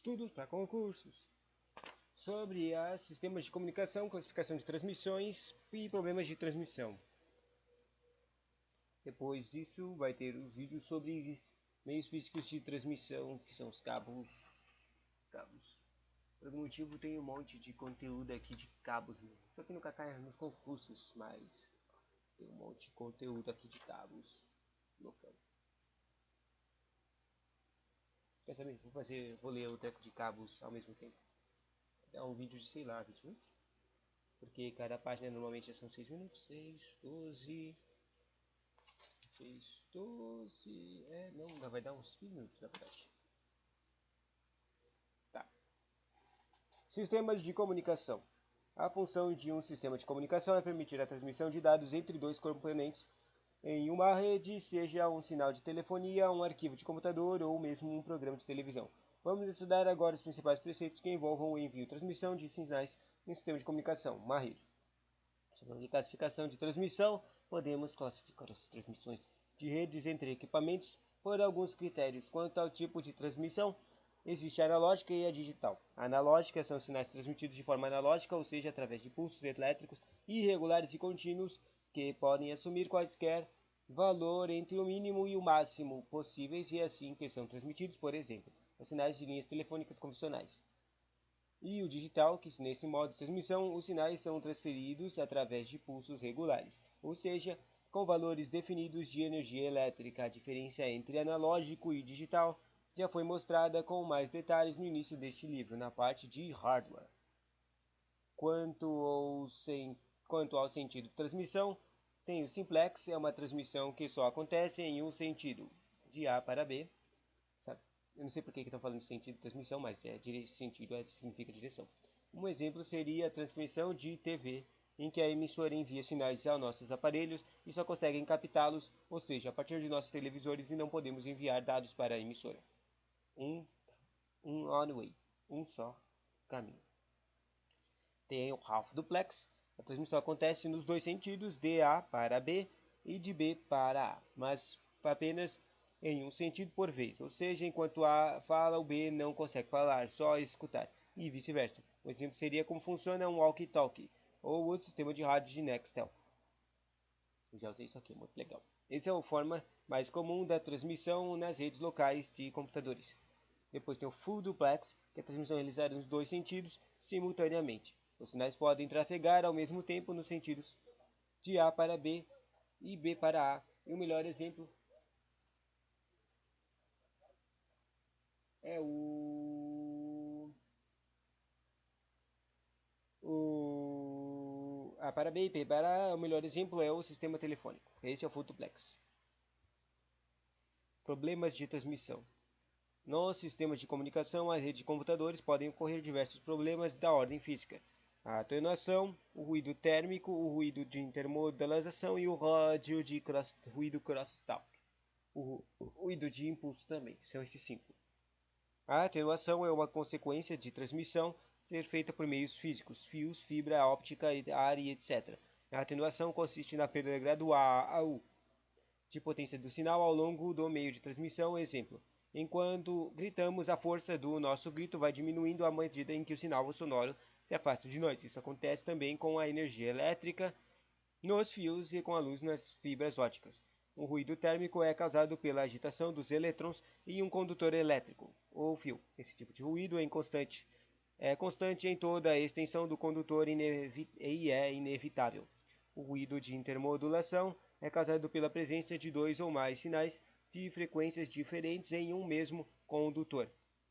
Estudos para concursos sobre sistemas de comunicação, classificação de transmissões e problemas de transmissão. Depois disso vai ter os vídeos sobre meios físicos de transmissão, que são os cabos. Por algum motivo tem um monte de conteúdo aqui de cabos, só que nunca cai nos concursos, mas tem um monte de conteúdo aqui de cabos. Loucão. Quer saber? Vou ler o treco de cabos ao mesmo tempo. É um vídeo de, sei lá, 20 minutos. Porque cada página normalmente são 6 minutos. 6, 12. 6, 12. Não, vai dar uns 15 minutos na verdade. Tá. Sistemas de comunicação. A função de um sistema de comunicação é permitir a transmissão de dados entre dois componentes em uma rede, seja um sinal de telefonia, um arquivo de computador ou mesmo um programa de televisão. Vamos estudar agora os principais preceitos que envolvam o envio e transmissão de sinais em sistema de comunicação, uma rede. Sobre a classificação de transmissão, podemos classificar as transmissões de redes entre equipamentos por alguns critérios. Quanto ao tipo de transmissão, existe a analógica e a digital. A analógica são sinais transmitidos de forma analógica, ou seja, através de pulsos elétricos irregulares e contínuos, que podem assumir qualquer valor entre o mínimo e o máximo possíveis e assim que são transmitidos, por exemplo, os sinais de linhas telefônicas convencionais. E o digital, que nesse modo de transmissão, os sinais são transferidos através de pulsos regulares, ou seja, com valores definidos de energia elétrica. A diferença entre analógico e digital já foi mostrada com mais detalhes no início deste livro, na parte de hardware. Quanto ao sentido de transmissão, tem o simplex, é uma transmissão que só acontece em um sentido, de A para B. Sabe? Eu não sei por que estão falando de sentido de transmissão, mas sentido significa direção. Um exemplo seria a transmissão de TV, em que a emissora envia sinais aos nossos aparelhos e só conseguem captá-los, ou seja, a partir de nossos televisores, e não podemos enviar dados para a emissora. Um one-way, um só caminho. Tem o half duplex. A transmissão acontece nos dois sentidos, de A para B e de B para A, mas apenas em um sentido por vez, ou seja, enquanto A fala, o B não consegue falar, só escutar, e vice-versa. Um exemplo seria como funciona um walkie-talkie, ou o sistema de rádio de Nextel. Eu já usei isso aqui, muito legal. Essa é a forma mais comum da transmissão nas redes locais de computadores. Depois tem o full duplex, que é a transmissão realizada nos dois sentidos simultaneamente. Os sinais podem trafegar ao mesmo tempo nos sentidos de A para B e B para A. E o melhor exemplo é A para B e B para A. O melhor exemplo é o sistema telefônico. Esse é o full duplex. Problemas de transmissão. Nos sistemas de comunicação, as redes de computadores podem ocorrer diversos problemas da ordem física. A atenuação, o ruído térmico, o ruído de intermodalização e o ruído crosstalk. O ruído de impulso também, são esses 5. A atenuação é uma consequência de transmissão ser feita por meios físicos, fios, fibra óptica, ar e etc. A atenuação consiste na perda gradual de potência do sinal ao longo do meio de transmissão. Exemplo: enquanto gritamos, a força do nosso grito vai diminuindo à medida em que o sinal sonoro se afasta de nós. Isso acontece também com a energia elétrica nos fios e com a luz nas fibras ópticas. O ruído térmico é causado pela agitação dos elétrons em um condutor elétrico ou fio. Esse tipo de ruído é constante em toda a extensão do condutor e é inevitável. O ruído de intermodulação é causado pela presença de dois ou mais sinais de frequências diferentes em um mesmo condutor.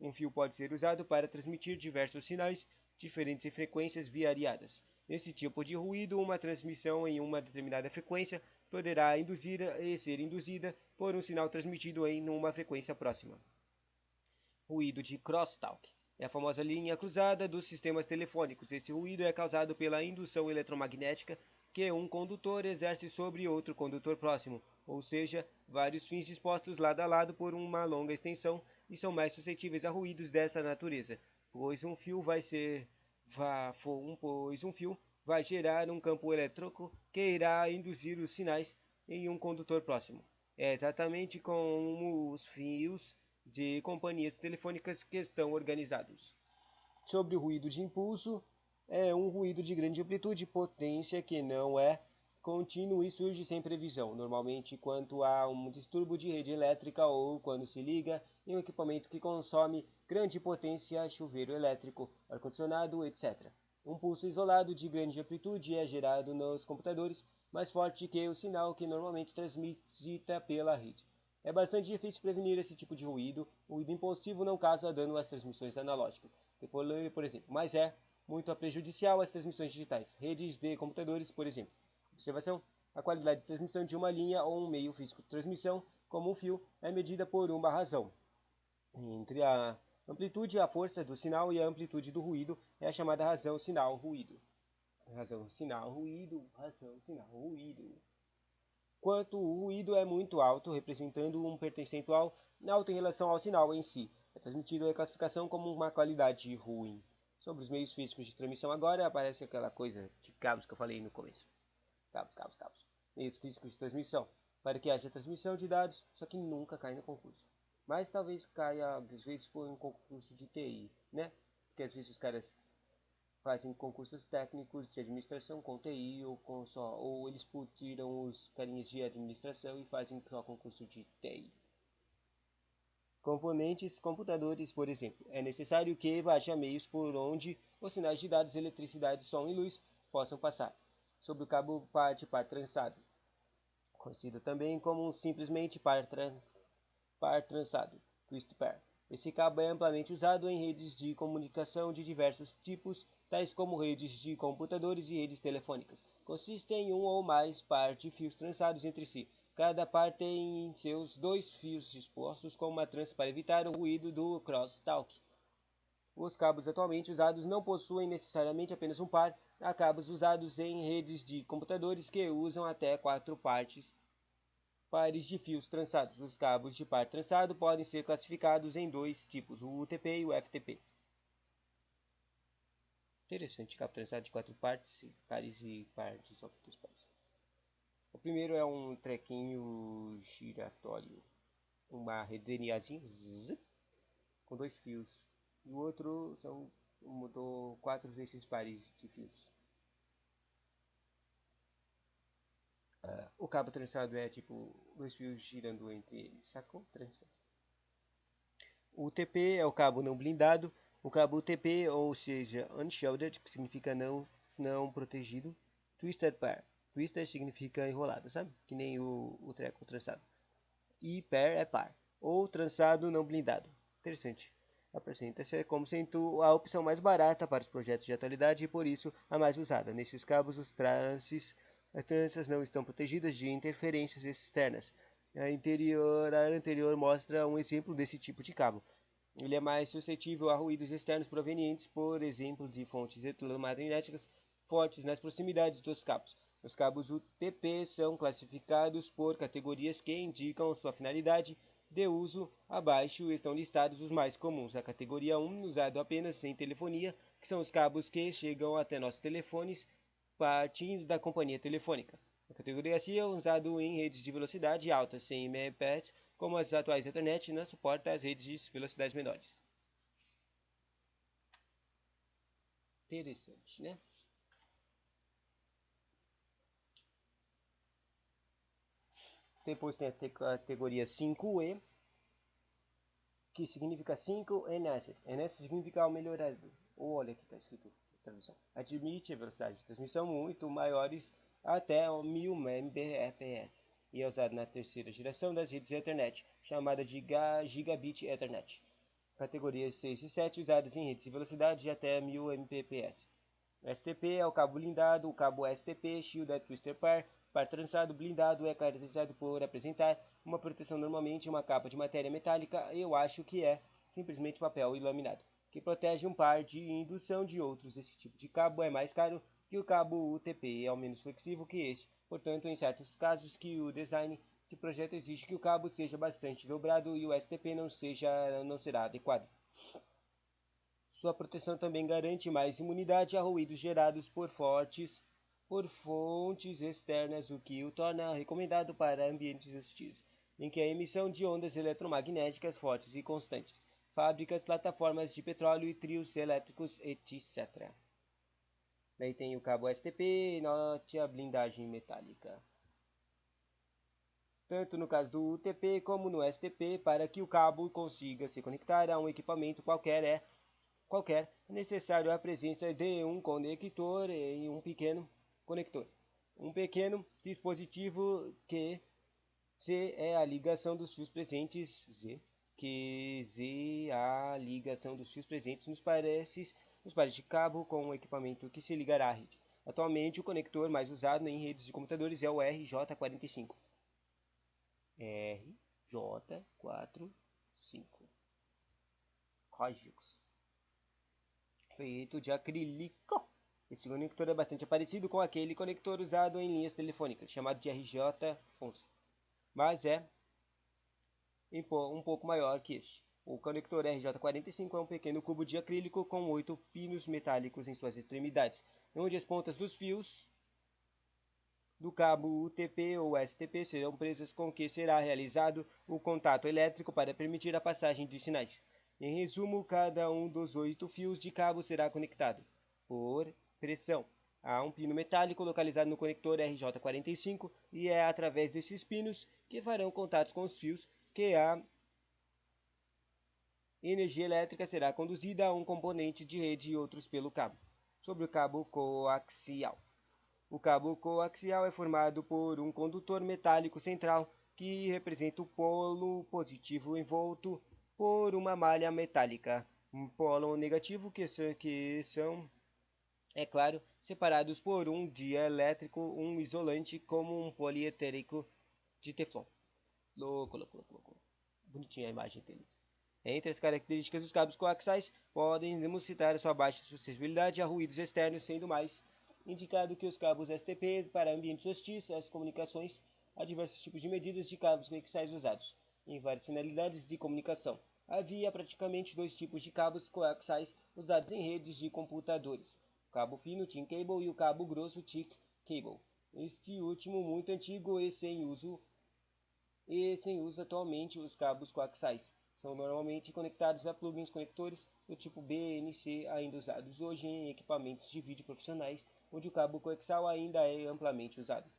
Um fio pode ser usado para transmitir diversos sinais diferentes em frequências variadas. Nesse tipo de ruído, uma transmissão em uma determinada frequência poderá ser induzida por um sinal transmitido em uma frequência próxima. Ruído de crosstalk é a famosa linha cruzada dos sistemas telefônicos. Esse ruído é causado pela indução eletromagnética que um condutor exerce sobre outro condutor próximo, ou seja, vários fios dispostos lado a lado por uma longa extensão e são mais suscetíveis a ruídos dessa natureza, pois um fio vai gerar um campo elétrico que irá induzir os sinais em um condutor próximo. É exatamente como os fios de companhias telefônicas que estão organizados. Sobre o ruído de impulso, é um ruído de grande amplitude e potência que não é contínuo e surge sem previsão, normalmente quando há um distúrbio de rede elétrica ou quando se liga em um equipamento que consome grande potência, chuveiro elétrico, ar-condicionado, etc. Um pulso isolado de grande amplitude é gerado nos computadores, mais forte que o sinal que normalmente transmita pela rede. É bastante difícil prevenir esse tipo de ruído. O ruído impulsivo não causa dano às transmissões analógicas, por exemplo, mas é muito prejudicial às transmissões digitais, redes de computadores, por exemplo. Observação: a qualidade de transmissão de uma linha ou um meio físico de transmissão, como um fio, é medida por uma razão. Entre a amplitude, a força do sinal e a amplitude do ruído é a chamada razão sinal-ruído. Razão sinal-ruído, razão sinal-ruído. Quanto o ruído é muito alto, representando um percentual alto em relação ao sinal em si, é transmitido a classificação como uma qualidade ruim. Sobre os meios físicos de transmissão agora, aparece aquela coisa de cabos que eu falei no começo. Cabos. Meios físicos de transmissão. Para que haja transmissão de dados, só que nunca cai no concurso. Mas talvez caia, às vezes, por um concurso de TI, né? Porque às vezes os caras fazem concursos técnicos de administração com TI ou eles tiram os carinhas de administração e fazem só concurso de TI. Componentes, computadores, por exemplo. É necessário que haja meios por onde os sinais de dados, eletricidade, som e luz possam passar. Sobre o cabo par trançado, conhecido também como simplesmente par trançado, twist pair. Esse cabo é amplamente usado em redes de comunicação de diversos tipos, tais como redes de computadores e redes telefônicas. Consiste em um ou mais par de fios trançados entre si. Cada par tem seus dois fios dispostos com uma trança para evitar o ruído do crosstalk. Os cabos atualmente usados não possuem necessariamente apenas um par. Há cabos usados em redes de computadores que usam até 4 pares de fios trançados. Os cabos de par trançado podem ser classificados em dois tipos, o UTP e o FTP. Interessante, cabo trançado de 4 pares e par de só 2 pares. O primeiro é um trequinho giratório, uma redeniazinha com 2 fios. E o outro mudou 4 desses pares de fios. O cabo trançado é tipo 2 fios girando entre eles, sacou? Trança. O UTP é o cabo não blindado. O cabo UTP, ou seja, unshielded, que significa não protegido. Twisted pair. Twisted significa enrolado, sabe? Que nem o treco trançado. E pair é par, ou trançado não blindado. Interessante. Apresenta-se como sendo a opção mais barata para os projetos de atualidade e por isso a mais usada. Nesses cabos, as tranças não estão protegidas de interferências externas. A anterior mostra um exemplo desse tipo de cabo. Ele é mais suscetível a ruídos externos provenientes, por exemplo, de fontes eletromagnéticas fortes nas proximidades dos cabos. Os cabos UTP são classificados por categorias que indicam sua finalidade de uso. Abaixo estão listados os mais comuns. A categoria 1, usado apenas em telefonia, que são os cabos que chegam até nossos telefones partindo da companhia telefônica. A categoria C é usado em redes de velocidade alta, sem Mbps, como as atuais Ethernet, não suporta as redes de velocidades menores. Interessante, né? Depois tem a categoria 5E, que significa 5 Enhanced. Enhanced significa o melhorado. Olha aqui está escrito na tradução. Admite velocidades de transmissão muito maiores até 1000 Mbps e é usado na terceira geração das redes Ethernet, chamada de Gigabit Ethernet. Categorias 6 e 7 usadas em redes de velocidade de até 1000 Mbps. STP é o cabo blindado. O cabo STP, Shielded Twister Pair, par trançado blindado, é caracterizado por apresentar uma proteção, normalmente uma capa de matéria metálica, eu acho que é simplesmente papel e laminado, que protege um par de indução de outros. Esse tipo de cabo é mais caro que o cabo UTP, é menos flexível que este, portanto, em certos casos que o design de projeto exige que o cabo seja bastante dobrado e o STP não será adequado. Sua proteção também garante mais imunidade a ruídos gerados por fontes externas, o que o torna recomendado para ambientes hostis. em que a emissão de ondas eletromagnéticas fortes e constantes, fábricas, plataformas de petróleo e trios elétricos, etc. Daí tem o cabo STP, note a blindagem metálica. Tanto no caso do UTP como no STP, para que o cabo consiga se conectar a um equipamento qualquer, é necessário a presença de um conector e um pequeno conector. Um pequeno dispositivo que C é a ligação dos fios presentes, Z a ligação dos fios presentes nos pares de cabo com o equipamento que se ligará à rede. Atualmente, o conector mais usado em redes de computadores é o RJ45. RJ45. Rojux. Feito de acrílico. Esse conector é bastante parecido com aquele conector usado em linhas telefônicas, chamado de RJ11, mas é um pouco maior que este. O conector RJ45 é um pequeno cubo de acrílico com 8 pinos metálicos em suas extremidades, onde as pontas dos fios do cabo UTP ou STP serão presas com que será realizado o contato elétrico para permitir a passagem de sinais. Em resumo, cada um dos 8 fios de cabo será conectado por pressão a um pino metálico localizado no conector RJ45 e é através desses pinos que farão contatos com os fios que a energia elétrica será conduzida a um componente de rede e outros pelo cabo. Sobre o cabo coaxial. O cabo coaxial é formado por um condutor metálico central que representa o polo positivo envolto por uma malha metálica, um polo negativo que são, é claro, separados por um dielétrico, um isolante como um polietérico de teflon. Louco. Bonitinha a imagem deles. Entre as características dos cabos coaxiais, podemos citar a sua baixa suscetibilidade a ruídos externos, sendo mais indicado que os cabos STP para ambientes hostis às comunicações. Há diversos tipos de medidas de cabos coaxiais usados em várias finalidades de comunicação. Havia praticamente 2 tipos de cabos coaxiais usados em redes de computadores: o cabo fino Thin Cable e o cabo grosso Thick Cable. Este último muito antigo e sem uso atualmente. Os cabos coaxiais são normalmente conectados a plugins conectores do tipo BNC, ainda usados hoje em equipamentos de vídeo profissionais, onde o cabo coaxial ainda é amplamente usado.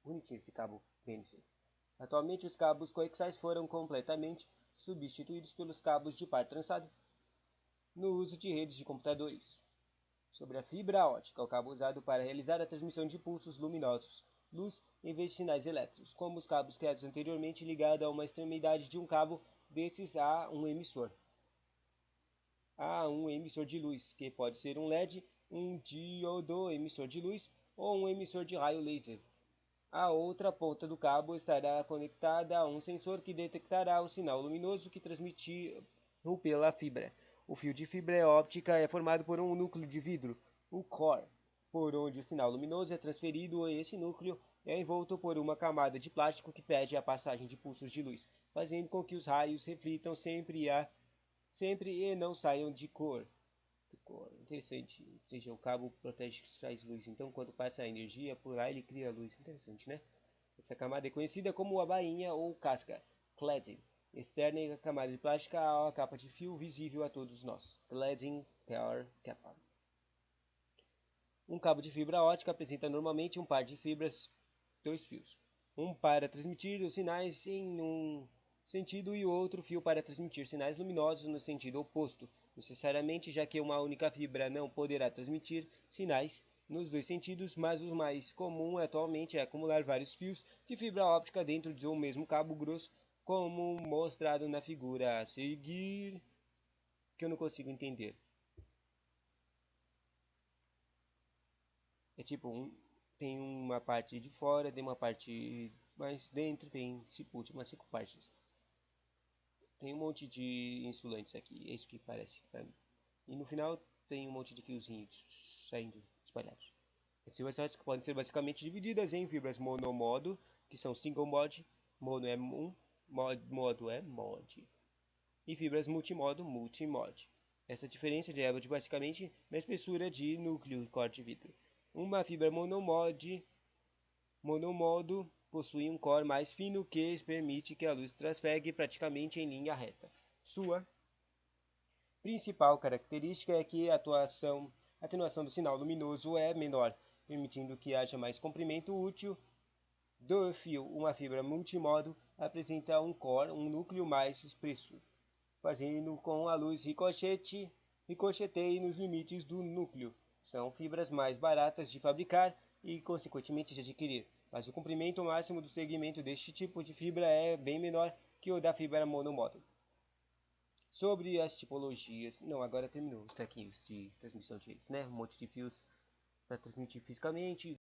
Bonitinho esse cabo BNC. Atualmente, os cabos coaxiais foram completamente substituídos pelos cabos de par trançado no uso de redes de computadores. Sobre a fibra ótica, o cabo usado para realizar a transmissão de pulsos luminosos, luz, em vez de sinais elétricos, como os cabos criados anteriormente ligados a uma extremidade de um cabo desses a um emissor. De luz, que pode ser um LED, um diodo emissor de luz ou um emissor de raio laser. A outra ponta do cabo estará conectada a um sensor que detectará o sinal luminoso que transmitiu pela fibra. O fio de fibra óptica é formado por um núcleo de vidro, o core, por onde o sinal luminoso é transferido, e esse núcleo é envolto por uma camada de plástico que impede a passagem de pulsos de luz, fazendo com que os raios reflitam sempre e não saiam de cor. Interessante. Ou seja, o cabo protege que traz luz. Então, quando passa a energia por lá, ele cria luz. Interessante, né? Essa camada é conhecida como a bainha ou casca, cladding. Externa e a camada de plástica a capa de fio visível a todos nós. Cladding, capa. Um cabo de fibra ótica apresenta normalmente um par de fibras, 2 fios. Um para transmitir os sinais em um sentido e outro fio para transmitir sinais luminosos no sentido oposto, necessariamente, já que uma única fibra não poderá transmitir sinais nos 2 sentidos, mas o mais comum atualmente é acumular vários fios de fibra óptica dentro de um mesmo cabo grosso, como mostrado na figura a seguir, que eu não consigo entender. É tipo, tem uma parte de fora, tem uma parte mais dentro, tem umas 5 partes. Tem um monte de insulantes aqui, é isso que parece pra mim. E no final tem um monte de fiozinhos saindo espalhados. As fibras óticas podem ser basicamente divididas em fibras monomodo, que são single mod, mono é modo é mod, e fibras multimodo, multimod. Essa diferença deriva basicamente na espessura de núcleo e core de vidro. Uma fibra monomodo possui um core mais fino que permite que a luz trafegue praticamente em linha reta. Sua principal característica é que a atenuação do sinal luminoso é menor, permitindo que haja mais comprimento útil do fio. Uma fibra multimodo apresenta um núcleo mais espesso, fazendo com a luz ricocheteie nos limites do núcleo. São fibras mais baratas de fabricar e, consequentemente, de adquirir, mas o comprimento máximo do segmento deste tipo de fibra é bem menor que o da fibra monomódulo. Sobre as tipologias... Não, agora terminou os trequinhos de transmissão de redes, né? Um monte de fios para transmitir fisicamente,